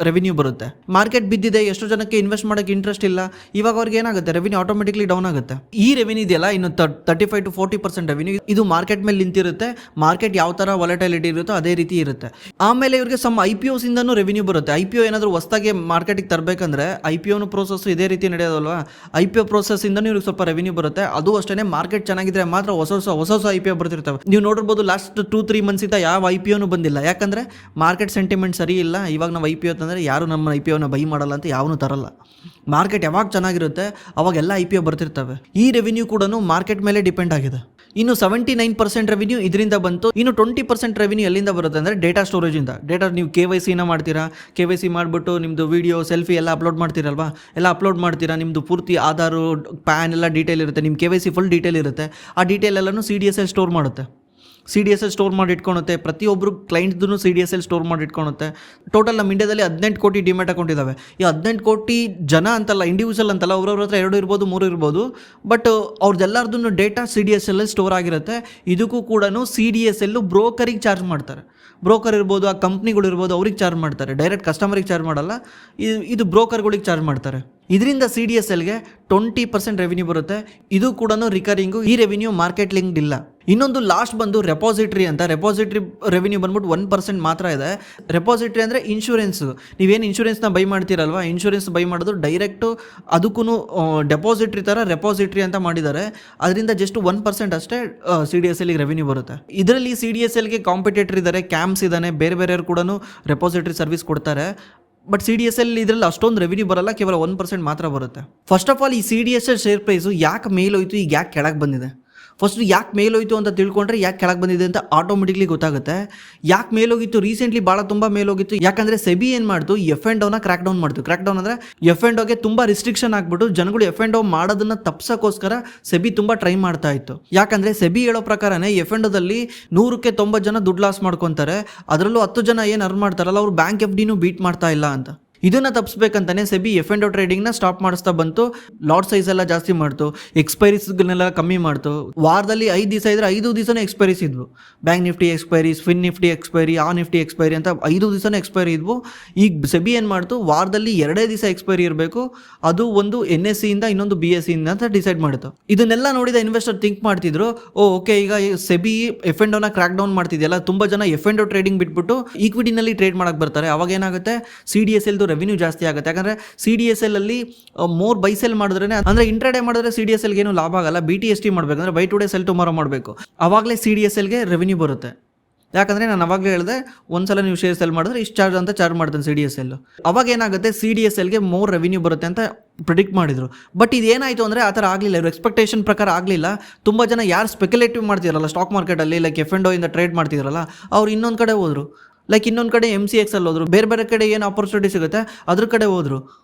Speaker 1: ರೆವಿನ್ಯೂ ಬರುತ್ತೆ. ಮಾರ್ಕೆಟ್ ಬಿದ್ದಿದೆ, ಎಷ್ಟೋ ಜನಕ್ಕೆ ಇನ್ವೆಸ್ಟ್ ಮಾಡೋಕ್ಕೆ ಇಂಟ್ರೆಸ್ಟ್ ಇಲ್ಲ, ಇವಾಗ ಅವ್ರಿಗೆ ಏನಾಗುತ್ತೆ, ರೆವಿನ್ಯೂ ಆಟೋಮೆಟಿಕ್ಲಿ ಡೌನ್ ಆಗುತ್ತೆ. ಈ ರೆವಿನ್ಯೂ ಇದೆಯಲ್ಲ, ಇನ್ನು 35 to 40% ರೆವಿನ್ಯೂ ಇದು ಮಾರ್ಕೆಟ್ ಮೇಲೆ ನಿಂತಿರುತ್ತೆ. ಮಾರ್ಕೆಟ್ ಯಾವ ಥರ ವೊಲಟೈಲಿಟಿ ಇರುತ್ತೋ ಅದೇ ರೀತಿ ಇರುತ್ತೆ. ಆ ಆಮೇಲೆ ಇವ್ರಿಗೆ ಸಮ್ IPOs ಇಂದನೂ ರೆವಿನ್ಯೂ ಬರುತ್ತೆ. IPO ಏನಾದರೂ ಹೊಸದಾಗಿ ಮಾರ್ಕೆಟಿಗೆ ತರಬೇಕಂದ್ರೆ IPOನ ಪ್ರೋಸೆಸ್ ಇದೇ ರೀತಿ ನಡೆಯೋದಲ್ವಾ, IPO ಪ್ರೋಸೆಸ್ ಇಂದನೂ ಇವ್ರಿಗೆ ಸ್ವಲ್ಪ ರೆವಿನ್ಯೂ ಬರುತ್ತೆ. ಅದು ಅಷ್ಟೇ ಮಾರ್ಕೆಟ್ ಚೆನ್ನಾಗಿದ್ರೆ ಮಾತ್ರ ಹೊಸ IPO ಬರ್ತಿರ್ತವೆ. ನೀವು ನೋಡಿರ್ಬೋದು ಲಾಸ್ಟ್ 2-3 ಮಂತ್ಸ್ ಇಂದ ಯಾವ IPOನೂ ಬಂದಿಲ್ಲ, ಯಾಕಂದ್ರೆ ಮಾರ್ಕೆಟ್ ಸೆಂಟಿಮೆಂಟ್ ಸರಿ ಇಲ್ಲ. ಇವಾಗ ನಾವು IPO ತಂದರೆ ಯಾರು ನಮ್ಮ IPOನ ಬೈ ಮಾಡಲ್ಲ ಅಂತ ಯಾವನು ತರಲ್ಲ. ಮಾರ್ಕೆಟ್ ಯಾವಾಗ ಚೆನ್ನಾಗಿರುತ್ತೆ ಅವಾಗೆಲ್ಲ IPO ಬರ್ತಿರ್ತವೆ. ಈ ರೆವಿನ್ಯೂ ಕೂಡ ಮಾರ್ಕೆಟ್ ಮೇಲೆ ಡಿಪೆಂಡ್ ಆಗಿದೆ. ಇನ್ನು 79% ರೆವಿನ್ಯೂ ಇದರಿಂದ ಬಂತು. ಇನ್ನು 20% ರೆವಿನ್ಯೂ ಎಲ್ಲಿಂದ ಬರುತ್ತೆ ಅಂದರೆ ಡೇಟಾ ಸ್ಟೋರೇಜಿಂದ. ಡೇಟಾ ನೀವು KYCನ ಮಾಡ್ತೀರಾ, KYC ಮಾಡಿಬಿಟ್ಟು ನಿಮ್ಮದು ವೀಡಿಯೋ ಸೆಲ್ಫಿ ಎಲ್ಲ ಅಪ್ಲೋಡ್ ಮಾಡ್ತೀರಲ್ವಾ, ಎಲ್ಲ ಅಪ್ಲೋಡ್ ಮಾಡ್ತೀರಾ, ನಿಮ್ಮದು ಪೂರ್ತಿ ಆಧಾರು ಪ್ಯಾನ್ ಎಲ್ಲ ಡೀಟೇಲ್ ಇರುತ್ತೆ, ನಿಮ್ಮ KYC ಫುಲ್ ಡೀಟೇಲ್ ಇರುತ್ತೆ. ಆ ಡೀಟೇಲ್ ಎಲ್ಲನೂ CDSL ಸ್ಟೋರ್ ಮಾಡುತ್ತೆ. CDSL ಸ್ಟೋರ್ ಮಾಡಿ ಇಟ್ಕೊಳುತ್ತೆ. ಪ್ರತಿಯೊಬ್ಬರು ಕ್ಲೈಂಟ್ದು CDSL ಸ್ಟೋರ್ ಮಾಡಿ ಇಟ್ಕೊಳುತ್ತೆ. ಟೋಟಲ್ ನಮ್ಮ ಇಂಡಿಯಾದಲ್ಲಿ 18 ಕೋಟಿ ಡಿಮ್ಯಾಟ್ ಅಕೌಂಟ್ ಇದ್ದಾವೆ. ಈ 18 ಕೋಟಿ ಜನ ಅಂತಲ್ಲ, ಇಂಡಿವಿಜುವಲ್ ಅಂತಲ್ಲ, ಅವ್ರವ್ರ ಹತ್ರ 2 ಇರ್ಬೋದು 3 ಇರ್ಬೋದು, ಬಟ್ ಅವ್ರದ್ದೆಲ್ಲರದ್ದು ಡೇಟಾ CDSL ಸ್ಟೋರ್ ಆಗಿರುತ್ತೆ. ಇದಕ್ಕೂ ಕೂಡ CDSL ಬ್ರೋಕರಿಗೆ ಚಾರ್ಜ್ ಮಾಡ್ತಾರೆ. ಬ್ರೋಕರ್ ಇರ್ಬೋದು, ಆ ಕಂಪ್ನಿಗಳು ಇರ್ಬೋದು, ಅವ್ರಿಗೆ ಚಾರ್ಜ್ ಮಾಡ್ತಾರೆ. ಡೈರೆಕ್ಟ್ ಕಸ್ಟಮರಿಗೆ ಚಾರ್ಜ್ ಮಾಡಲ್ಲ, ಇದು ಬ್ರೋಕರ್ಗಳಿಗೆ ಚಾರ್ಜ್ ಮಾಡ್ತಾರೆ. ಇದರಿಂದ CDSLಗೆ 20% ರೆವಿನ್ಯೂ ಬರುತ್ತೆ. ಇದು ಕೂಡ ರಿಕರಿಂಗು. ಈ ರೆವಿನ್ಯೂ ಮಾರ್ಕೆಟ್ ಲಿಂಕ್ಡ್ ಇಲ್ಲ. ಇನ್ನೊಂದು ಲಾಸ್ಟ್ ಬಂದು ರೆಪಾಸಿಟ್ರಿ ಅಂತ. ರೆಪಾಸಿಟ್ರಿ ರೆವಿನ್ಯೂ ಬಂದ್ಬಿಟ್ಟು 1% ಮಾತ್ರ ಇದೆ. ರೆಪಾಸಿಟ್ರಿ ಅಂದರೆ ಇನ್ಶೂರೆನ್ಸ್. ನೀವೇನು ಇನ್ಶೂರೆನ್ಸ್ನ ಬೈ ಮಾಡ್ತೀರಲ್ವ, ಇನ್ಶೂರೆನ್ಸ್ ಬೈ ಮಾಡೋದು ಡೈರೆಕ್ಟು ಅದಕ್ಕೂ ಡೆಪಾಸಿಟ್ರಿ ಥರ ರೆಪಾಸಿಟ್ರಿ ಅಂತ ಮಾಡಿದ್ದಾರೆ. ಅದರಿಂದ ಜಸ್ಟ್ 1% ಅಷ್ಟೇ CDSLಗೆ ರೆವಿನ್ಯೂ ಬರುತ್ತೆ. ಇದರಲ್ಲಿ CDSLಗೆ ಕಾಂಪಿಟೇಟರ್ ಇದ್ದಾರೆ, ಕ್ಯಾಮ್ಸ್ ಇದ್ದಾನೆ, ಬೇರೆ ಬೇರೆಯವರು ಕೂಡ ರೆಪಾಸಿಟ್ರಿ ಸರ್ವಿಸ್ ಕೊಡ್ತಾರೆ. ಬಟ್ CDSL ಇದರಲ್ಲಿ ಅಷ್ಟೊಂದು ರೆವಿನ್ಯೂ ಬರಲ್ಲ, ಕೇವಲ 1% ಮಾತ್ರ ಬರುತ್ತೆ. ಫಸ್ಟ್ ಆಫ್ ಆಲ್ ಈ CDSL ಶೇರ್ ಪ್ರೈಸು ಯಾಕೆ ಮೇಲೋಯ್ತು, ಈಗ ಯಾಕೆ ಕೆಳಗೆ ಬಂದಿದೆ? ಫಸ್ಟು ಯಾಕೆ ಮೇಲೋಯ್ತು ಅಂತ ತಿಳ್ಕೊಂಡ್ರೆ ಯಾಕೆ ಕೆಳಗೆ ಬಂದಿದೆ ಅಂತ ಆಟೋಮೆಟಿಕ್ಲಿ ಗೊತ್ತಾಗುತ್ತೆ. ಯಾಕೆ ಮೇಲೋಗಿತ್ತು, ರೀಸೆಂಟ್ಲಿ ಭಾಳ ತುಂಬ ಮೇಲೋಗಿತ್ತು. ಯಾಕಂದರೆ ಸೆಬಿ ಏನು ಮಾಡ್ತು, F&Oನ ಕ್ರ್ಯಾಕ್ ಡೌನ್ ಮಾಡ್ತು. ಕ್ರ್ಯಾಕ್ ಡೌನ್ ಅಂದರೆ F&Oಗೆ ತುಂಬ ರಿಸ್ಟ್ರಿಕ್ಷನ್ ಆಗಿಬಿಟ್ಟು ಜನಗಳು F&O ಮಾಡೋದನ್ನು ತಪ್ಸೋಕ್ಕೋಸ್ಕರ ಸೆಬಿ ತುಂಬ ಟ್ರೈ ಮಾಡ್ತಾ ಇತ್ತು. ಯಾಕಂದರೆ ಸೆಬಿ ಹೇಳೋ ಪ್ರಕಾರನೇ F&Oದಲ್ಲಿ 100ಕ್ಕೆ 90 ಜನ ದುಡ್ಡು ಲಾಸ್ ಮಾಡ್ಕೊತಾರೆ. ಅದರಲ್ಲೂ 10 ಜನ ಏನು ಅರ್ನ್ ಮಾಡ್ತಾರಲ್ಲ ಅವ್ರು ಬ್ಯಾಂಕ್ FDನೂ ಬೀಟ್ ಮಾಡ್ತಾ ಇಲ್ಲ ಅಂತ. ಇದನ್ನು ತಪ್ಪಿಸ್ಬೇಕಂತಾನೆ ಸೆಬಿ F&O ಟ್ರೇಡಿಂಗ್ನ ಸ್ಟಾಪ್ ಮಾಡಿಸ್ತಾ ಬಂತು. ಲಾಟ್ ಸೈಜ್ ಎಲ್ಲ ಜಾಸ್ತಿ ಮಾಡ್ತು, ಎಕ್ಸ್ಪೈರೀಸ್ಗಳನ್ನೆಲ್ಲ ಕಮ್ಮಿ ಮಾಡ್ತು. ವಾರದಲ್ಲಿ 5 ದಿವಸ ಇದ್ರೆ 5 ದಿವಸನೇ ಎಕ್ಸ್ಪೈರೀಸ್ ಇದ್ವು. Bank Nifty expiries, Fin Nifty expiry, ಆ ನಿಫ್ಟಿ ಎಕ್ಸ್ಪೈರಿ ಅಂತ 5 ದಿವಸನೇ ಎಕ್ಸ್ಪೈರಿ ಇದ್ವು. ಈಗ ಸೆಬಿ ಏನು ಮಾಡ್ತು, ವಾರದಲ್ಲಿ 2 ದಿವಸ ಎಕ್ಸ್ಪೈರಿ ಇರಬೇಕು. ಅದು ಒಂದು NSE ಇಂದ, ಇನ್ನೊಂದು BSE ಇಂದ ಅಂತ ಡಿಸೈಡ್ ಮಾಡಿತು. ಇದನ್ನೆಲ್ಲ ನೋಡಿದ ಇನ್ವೆಸ್ಟರ್ ಥಿಂಕ್ ಮಾಡ್ತಿದ್ರು, ಓಕೆ ಈಗ ಸೆಬಿ F&Oನ ಕ್ರ್ಯಾಕ್ ಡೌನ್ ಮಾಡ್ತಿದೆಯಲ್ಲ, ತುಂಬ ಜನ F&O ಟ್ರೇಡಿಂಗ್ ಬಿಟ್ಬಿಟ್ಟು ಈಕ್ವಿಟಿನಲ್ಲಿ ಟ್ರೇಡ್ ಮಾಡಕ್ಕೆ ಬರ್ತಾರೆ. ಅವಾಗ ಏನಾಗುತ್ತೆ, CDSLದು ರೆವಿನ್ಯೂ ಜಾಸ್ತಿ ಆಗುತ್ತೆ. ಯಾಕಂದರೆ CDSL ಅಲ್ಲಿ ಮೋರ್ ಬೈ ಸೆಲ್ ಮಾಡಿದ್ರೆ, ಅಂದರೆ ಇಂಟ್ರಾಡೇ ಮಾಡಿದ್ರೆ CDSLಗೆ ಏನು ಲಾಭ ಆಗಲ್ಲ. BTST ಮಾಡಬೇಕಂದ್ರೆ ಬೈ ಟುಡೇ ಸೆಲ್ ಟುಮಾರೋ ಮಾಡಬೇಕು. ಆವಾಗಲೇ CDSLಗೆ ರೆವಿನ್ಯೂ ಬರುತ್ತೆ. ಯಾಕಂದರೆ ನಾನು ಅವಾಗಲೇ ಹೇಳಿದೆ, ಒಂದ್ಸಲ ನೀವು ಶೇರ್ ಸೆಲ್ ಮಾಡಿದ್ರೆ ಇಷ್ಟು ಚಾರ್ಜ್ ಅಂತ ಚಾರ್ಜ್ ಮಾಡ್ತಾನೆ CDSL. ಅವಾಗ ಏನಾಗುತ್ತೆ, CDSLಗೆ ಮೋರ್ ರೆವಿನ್ಯೂ ಬರುತ್ತೆ ಅಂತ ಪ್ರಿಡಿಕ್ಟ್ ಮಾಡಿದರು. ಬಟ್ ಇದೇನಾಯಿತು ಅಂದರೆ ಆ ಥರ ಆಗಲಿಲ್ಲ. ಇವರು ಎಕ್ಸ್ಪೆಕ್ಟೇಷನ್ ಪ್ರಕಾರ ಆಗಲಿಲ್ಲ. ತುಂಬ ಜನ ಯಾರು ಸ್ಪೆಕ್ಯುಲೇಟಿವ್ ಮಾಡ್ತಿರಲ್ಲ ಸ್ಟಾಕ್ ಮಾರ್ಕೆಟಲ್ಲಿ, ಲೈಕ್ F&O ಇಂದ ಟ್ರೇಡ್ ಮಾಡ್ತಿದ್ರಲ್ಲ, ಅವ್ರು ಇನ್ನೊಂದು ಕಡೆ ಹೋದರು. ಲೈಕ್ ಇನ್ನೊಂದು ಕಡೆ MCX ಅಲ್ಲಿ ಹೋದರು, ಬೇರೆ ಬೇರೆ ಕಡೆ ಏನು ಆಪರ್ಚುನಿಟಿ ಸಿಗುತ್ತೆ ಅದ್ರ ಕಡೆ ಹೋದರು.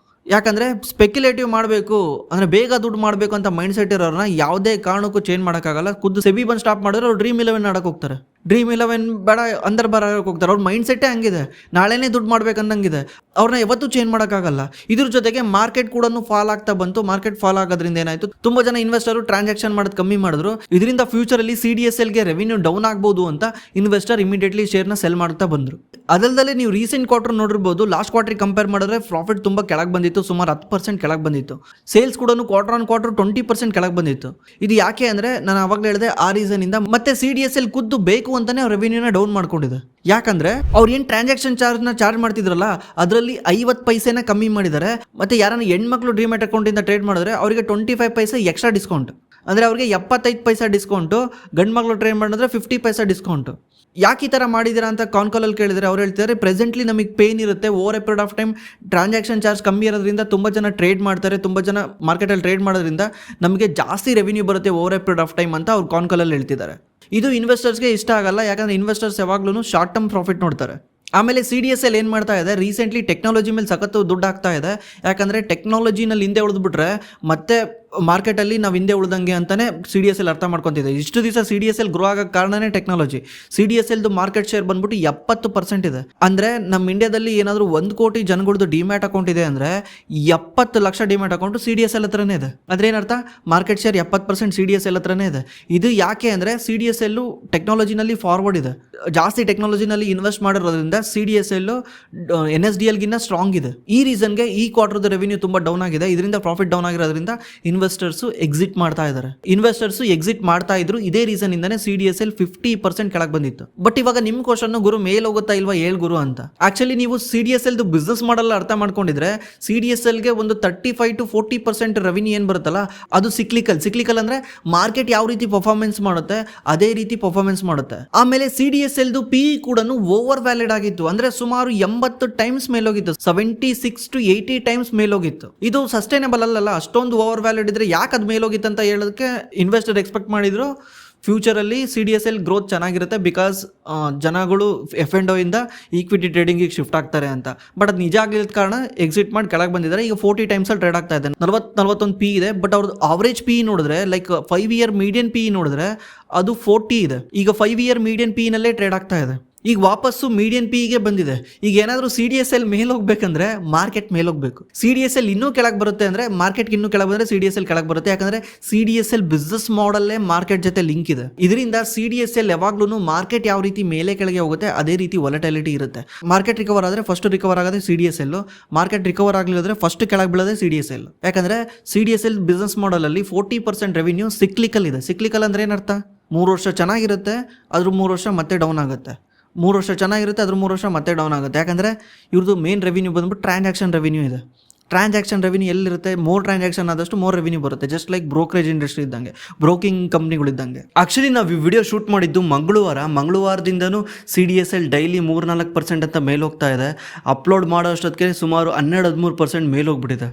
Speaker 1: ಯಾಕಂದರೆ ಸ್ಪೆಕ್ಯುಲೇಟಿವ್ ಮಾಡಬೇಕು ಅಂದರೆ ಬೇಗ ದುಡ್ಡು ಮಾಡಬೇಕು ಅಂತ ಮೈಂಡ್ ಸೆಟ್ ಇರೋರನ್ನ ಯಾವುದೇ ಕಾರಣಕ್ಕೂ ಚೇಂಜ್ ಮಾಡೋಕ್ಕಾಗಲ್ಲ. ಖುದ್ದು ಸೆಬಿ ಬಂದು ಸ್ಟಾಪ್ ಮಾಡಿದ್ರೆ ಅವ್ರು Dream 11 ಆಡೋಕೆ ಹೋಗ್ತಾರೆ. Dream 11 ಬೇಡ ಅಂದರ್ ಬರೋಕೆ ಹೋಗ್ತಾರೆ. ಅವ್ರ ಮೈಂಡ್ ಸೆಟ್ಟೇ ಹಂಗಿದೆ, ನಾಳೆನೇ ದುಡ್ಡು ಮಾಡ್ಬೇಕನ್ನಂಗಿದೆ. ಅವ್ರನ್ನ ಯಾವತ್ತೂ ಚೇಂಜ್ ಮಾಡೋಕ್ಕಾಗಲ್ಲ. ಇದ್ರ ಜೊತೆಗೆ ಮಾರ್ಕೆಟ್ ಕೂಡ ಫಾಲ್ ಆಗ್ತಾ ಬಂತು. ಮಾರ್ಕೆಟ್ ಫಾಲ್ ಆಗೋದ್ರಿಂದ ಏನಾಯಿತು, ತುಂಬ ಜನ ಇನ್ವೆಸ್ಟರು ಟ್ರಾನ್ಸಾಕ್ಷನ್ ಮಾಡೋದು ಕಮ್ಮಿ ಮಾಡಿದ್ರು. ಇದರಿಂದ ಫ್ಯೂಚರಲ್ಲಿ CDSLಗೆ ರೆವಿನ್ಯೂ ಡೌನ್ ಆಗ್ಬೋದು ಅಂತ ಇನ್ವೆಸ್ಟರ್ ಇಮಿಡಿಯೇಟ್ಲಿ ಶೇರ್ನ ಸೆಲ್ ಮಾಡ್ತಾ ಬಂದರು. ಅದಲ್ಲದೆ ನೀವು ರೀಸೆಂಟ್ ಕ್ವಾರ್ಟರ್ ನೋಡಿರ್ಬೋದು, ಲಾಸ್ಟ್ ಕ್ವಾರ್ಟರ್ಗೆ ಕಂಪೇರ್ ಮಾಡಿದ್ರೆ ಪ್ರಾಫಿಟ್ ತುಂಬ ಕೆಳಗೆ ಬಂದಿತ್ತು, ಸುಮಾರು 10% ಕೆಳಗೆ ಬಂದಿತ್ತು. ಸೇಲ್ಸ್ ಕೂಡ ಕ್ವಾರ್ಟರ್ ಆನ್ ಕ್ವಾರ್ಟರ್ 20% ಕೆಳಗೆ ಬಂದಿತ್ತು. ಇದು ಯಾಕೆ ಅಂದರೆ ನಾನು ಅವಾಗಲೇ ಹೇಳಿದೆ, ಆ ರೀಸನಿಂದ. ಮತ್ತೆ CDSL ಖುದ್ದು ಬೇಕು ಅಂತಾನೆ ಅವ್ರ ರೆವಿನ್ಯೂನ ಡೌನ್ ಮಾಡ್ಕೊಂಡಿದೆ. ಯಾಕಂದ್ರೆ ಅವ್ರು ಏನು ಟ್ರಾನ್ಸಾಕ್ಷನ್ ಚಾರ್ಜ್ ಮಾಡ್ತಿದ್ರಲ್ಲ, ಅದರಲ್ಲಿ 50 ಪೈಸೆನ ಕಮ್ಮಿ ಮಾಡಿದ್ದಾರೆ. ಮತ್ತೆ ಯಾರನ್ನ ಹೆಣ್ಮಕ್ಳು ಡಿಮ್ಯಾಟ್ ಅಕೌಂಟಿಂದ ಟ್ರೇಡ್ ಮಾಡಿದ್ರೆ ಅವರಿಗೆ 25 ಪೈಸೆ ಎಕ್ಸ್ಟ್ರಾ ಡಿಸ್ಕೌಂಟ್. ಅಂದರೆ ಅವ್ರಿಗೆ 75 ಪೈಸೆ ಡಿಸ್ಕೌಂಟು, ಗಂಡು ಮಕ್ಕಳು ಟ್ರೇಡ್ ಮಾಡಿದ್ರೆ 50 ಪೈಸೆ ಡಿಸ್ಕೌಂಟು. ಯಾಕೆ ಈ ಥರ ಮಾಡಿದ್ದೀರಾ ಅಂತ ಕಾಲ್ನಲ್ಲಿ ಕೇಳಿದರೆ ಅವ್ರು ಹೇಳ್ತಾರೆ, ಪ್ರೆಸೆಂಟ್ಲಿ ನಮಗೆ ಪೇನ್ ಇರುತ್ತೆ, over A period of time transaction charge ಕಮ್ಮಿ ಇರೋದ್ರಿಂದ ತುಂಬ ಜನ ಟ್ರೇಡ್ ಮಾಡ್ತಾರೆ, ತುಂಬ ಜನ ಮಾರ್ಕೆಟಲ್ಲಿ ಟ್ರೇಡ್ ಮಾಡೋದ್ರಿಂದ ನಮಗೆ ಜಾಸ್ತಿ ರೆವಿನ್ಯೂ ಬರುತ್ತೆ over A period of time ಅಂತ ಅವ್ರು ಕಾಲ್ನಲ್ಲಿ ಹೇಳ್ತಿದ್ದಾರೆ. ಇದು ಇನ್ವೆಸ್ಟರ್ಸ್ಗೆ ಇಷ್ಟ ಆಗಲ್ಲ. ಯಾಕಂದರೆ ಇನ್ವೆಸ್ಟರ್ಸ್ ಯಾವಾಗಲೂ ಶಾರ್ಟ್ ಟರ್ಮ್ ಪ್ರಾಫಿಟ್ ನೋಡ್ತಾರೆ. ಆಮೇಲೆ CDSL ಏನು ಮಾಡ್ತಾ ಇದೆ, ರೀಸೆಂಟ್ಲಿ ಟೆಕ್ನಾಲಜಿ ಮೇಲೆ ಸಖತ್ತು ದುಡ್ಡು ಆಗ್ತಾ ಇದೆ. ಯಾಕಂದರೆ ಟೆಕ್ನಾಲಜಿನಲ್ಲಿ ಹಿಂದೆ ಉಳಿದ್ಬಿಟ್ರೆ ಮತ್ತೆ ಮಾರ್ಕೆಟಲ್ಲಿ ನಾವು ಹಿಂದೆ ಉಳ್ದಂಗೆ ಅಂತಲೇ CDSL ಅರ್ಥ ಮಾಡ್ಕೊತಿದೆ. ಇಷ್ಟು ದಿವಸ CDSL ಗ್ರೋ ಆಗೋಕ್ಕೆ ಕಾರಣನೇ ಟೆಕ್ನಾಲಜಿ. CDSLದು ಮಾರ್ಕೆಟ್ ಶೇರ್ ಬಂದ್ಬಿಟ್ಟು 70% ಇದೆ. ಅಂದರೆ ನಮ್ಮ ಇಂಡಿಯಾದಲ್ಲಿ ಏನಾದರೂ 1 ಕೋಟಿ ಜನಗಳದ್ದು ಡಿಮ್ಯಾಟ್ ಅಕೌಂಟ್ ಇದೆ ಅಂದರೆ 70 ಲಕ್ಷ ಡಿಮ್ಯಾಟ್ ಅಕೌಂಟು CDSL ಹತ್ರನೇ ಇದೆ. ಅದ್ರೇನರ್ಥ, ಮಾರ್ಕೆಟ್ ಶೇರ್ 70% CDSL ಹತ್ರನೇ ಇದೆ. ಇದು ಯಾಕೆ ಅಂದರೆ CDSL ಟೆಕ್ನಾಲಜಿನಲ್ಲಿ ಫಾರ್ವರ್ಡ್ ಇದೆ, ಜಾಸ್ತಿ ಟೆಕ್ನಾಲಜಿನಲ್ಲಿ ಇನ್ವೆಸ್ಟ್ ಮಾಡಿರೋದ್ರಿಂದ CDSL NSDLಗಿನ್ನ ಸ್ಟ್ರಾಂಗ್ ಇದೆ. ಈ ರೀಸನ್ಗೆ ಈ ಕ್ವಾರ್ಟರ್ದು ರೆವಿನ್ಯೂ ತುಂಬ ಡೌನ್ ಆಗಿದೆ. ಇದರಿಂದ ಪ್ರಾಫಿಟ್ ಡೌನ್ ಆಗಿರೋದ್ರಿಂದ ಇನ್ವೆಸ್ಟರ್ಸ್ ಎಕ್ಸಿಟ್ ಮಾಡ್ತಾ ಇದ್ದಾರೆ. ಇನ್ವೆಸ್ಟರ್ಸ್ ಎಕ್ಸಿಟ್ ಮಾಡ್ತಾ ಇದ್ರು, ಇದೇ ರೀಸನ್ ಇಂದಾನೆ CDSL 50% ಕೆಳಗೆ ಬಂದಿತ್ತು. ಬಟ್ ಇವಾಗ ನಿಮ್ ಕ್ವಶನ್, ಗುರು ಮೇಲ್ ಹೋಗುತ್ತಾ ಇಲ್ವಾ ಹೇಳ್ ಗುರು ಅಂತ. ಆಕ್ಚುಲಿ ನೀವು CDSL ಬಿಸ್ನೆಸ್ ಮಾಡಲ್ ಅರ್ಥ ಮಾಡ್ಕೊಂಡಿದ್ರೆ CDSL ಗೆ ಒಂದು 35 to 40% ರೆವಿನ್ಯೂ ಏನ್ ಬರುತ್ತಲ್ಲ, ಅದು ಸಿಕ್ಲಿಕಲ್ ಅಂದ್ರೆ ಮಾರ್ಕೆಟ್ ಯಾವ ರೀತಿ ಪರ್ಫಾರ್ಮೆನ್ಸ್ ಮಾಡುತ್ತೆ ಅದೇ ರೀತಿ ಪರ್ಫಾರ್ಮೆನ್ಸ್ ಮಾಡುತ್ತೆ. ಆಮೇಲೆ CDSL PE ಕೂಡ ಓವರ್ ವ್ಯಾಲಿಡ್ ಆಗಿತ್ತು, ಅಂದ್ರೆ ಸುಮಾರು 80 ಟೈಮ್ಸ್ ಮೇಲೋಗಿತ್ತು, 76 to 80 ಟೈಮ್ಸ್ ಮೇಲೋಗಿತ್ತು. ಇದು ಸಸ್ಟೈನಬಲ್ ಅಲ್ಲಲ್ಲ, ಅಷ್ಟೊಂದು ಓವರ್ ವ್ಯಾಲಿಡ್ ಇದ್ರೆ ಯಾಕೆ ಅದು ಮೇಲೋಗಿತ್ತು ಅಂತ ಹೇಳೋದಕ್ಕೆ ಇನ್ವೆಸ್ಟರ್ ಎಕ್ಸ್ಪೆಕ್ಟ್ ಮಾಡಿದ್ರು ಫ್ಯೂಚರಲ್ಲಿ CDSL ಗ್ರೋತ್ ಚೆನ್ನಾಗಿರುತ್ತೆ, ಬಿಕಾಸ್ ಜನಗಳು F&O ಇಂದ ಈಕ್ವಿಟಿ ಟ್ರೇಡಿಂಗಿಗೆ ಶಿಫ್ಟ್ ಆಗ್ತಾರೆ ಅಂತ. ಬಟ್ ಅದು ನಿಜ ಆಗಲಿಲ್ಲ ಕಾರಣ ಎಕ್ಸಿಟ್ ಮಾಡಿ ಕೆಳಗೆ ಬಂದಿದ್ದಾರೆ. ಈಗ 40 ಟೈಮ್ಸಲ್ಲಿ ಟ್ರೇಡ್ ಆಗ್ತಾ ಇದೆ, 41 PE ಇದೆ. ಬಟ್ ಅವ್ರದ್ದು ಆವರೇಜ್ PE ನೋಡಿದ್ರೆ, ಲೈಕ್ 5 ಇಯರ್ ಮೀಡಿಯನ್ PE ನೋಡಿದ್ರೆ ಅದು 40 ಇದೆ. ಈಗ 5 ಇಯರ್ ಮೀಡಿಯನ್ PE ನಲ್ಲೇ ಟ್ರೇಡ್ ಆಗ್ತಾ ಇದೆ. ಈಗ ವಾಪಸ್ಸು ಮೀಡಿಯನ್ PEಗೆ ಬಂದಿದೆ. ಈಗ ಏನಾದರೂ CDSL ಮೇಲ್ ಹೋಗ್ಬೇಕಂದ್ರೆ ಮಾರ್ಕೆಟ್ ಮೇಲ್ ಹೋಗ್ಬೇಕು, CDSL ಇನ್ನೂ ಕೆಳಗೆ ಬರುತ್ತೆ ಅಂದ್ರೆ ಮಾರ್ಕೆಟ್ ಇನ್ನೂ ಕೆಳಗೆ ಬಂದ್ರೆ CDSL ಕೆಳಗೆ ಬರುತ್ತೆ. ಯಾಕಂದ್ರೆ CDSL ಬಿಸ್ನೆಸ್ ಮಾಡಲ್ಲೇ ಮಾರ್ಕೆಟ್ ಜೊತೆ ಲಿಂಕ್ ಇದೆ. ಇದರಿಂದ CDSL ಯಾವಾಗ್ಲೂ ಮಾರ್ಕೆಟ್ ಯಾವ ರೀತಿ ಮೇಲೆ ಕೆಳಗೆ ಹೋಗುತ್ತೆ ಅದೇ ರೀತಿ ವಾಲಟಿಲಿಟಿ ಇರುತ್ತೆ. ಮಾರ್ಕೆಟ್ ರಿಕವರ್ ಆದ್ರೆ ಫಸ್ಟ್ ರಿಕವರ್ ಆಗೋದೇ CDSL, ಮಾರ್ಕೆಟ್ ರಿಕವರ್ ಆಗಲಿದ್ರೆ ಫಸ್ಟ್ ಕೆಳಗೆ ಬೀಳೋದೇ CDSL. ಯಾಕಂದ್ರೆ CDSL ಬಿಸ್ನೆಸ್ ಮಾಡಲ್ ಅಲ್ಲಿ 40% ರೆವಿನ್ಯೂ ಸಿಕ್ಲಿಕಲ್ ಇದೆ. ಸಿಕ್ಲಿಕಲ್ ಅಂದ್ರೆ ಏನರ್ಥ? 3 ವರ್ಷ ಚೆನ್ನಾಗಿರುತ್ತೆ, ಅದ್ರ 3 ವರ್ಷ ಮತ್ತೆ ಡೌನ್ ಆಗುತ್ತೆ, 3 ವರ್ಷ ಚೆನ್ನಾಗಿರುತ್ತೆ, ಅದ್ರ 3 ವರ್ಷ ಮತ್ತೆ ಡೌನ್ ಆಗುತ್ತೆ. ಯಾಕಂದರೆ ಇವ್ರದ್ದು ಮೇನ್ ರೆವಿನ್ಯೂ ಬಂದ್ಬಿಟ್ಟು ಟ್ರಾನ್ಸಾಕ್ಷನ್ ರೆವಿನ್ಯೂ ಇದೆ. ಟ್ರಾನ್ಸಾಕ್ಷನ್ ರೆವಿನ್ಯೂ ಎಲ್ಲಿರುತ್ತೆ? ಮೋರ್ ಟ್ರಾನ್ಸಾಕ್ಷನ್ ಆದಷ್ಟು ಮೋರ್ ರೆವಿನ್ಯೂ ಬರುತ್ತೆ. ಜಸ್ಟ್ ಲೈಕ್ ಬ್ರೋಕರೇಜ್ ಇಂಡಸ್ಟ್ರಿ ಇದ್ದಂಗೆ, ಬ್ರೋಕಿಂಗ್ ಕಂಪ್ನಿಗಳಿದ್ದಂಗೆ. ಆಕ್ಚುಲಿ ನಾವು ಈ ವಿಡಿಯೋ ಶೂಟ್ ಮಾಡಿದ್ದು ಮಂಗಳವಾರದಿಂದನೂ CDSL ಡೈಲಿ 3-4% ಅಂತ ಮೇಲ್ ಹೋಗ್ತಾ ಇದೆ. ಅಪ್ಲೋಡ್ ಮಾಡೋ ಅಷ್ಟೊತ್ತಿಗೆ ಸುಮಾರು 12-13% ಮೇಲ್ ಹೋಗ್ಬಿಟ್ಟಿದೆ.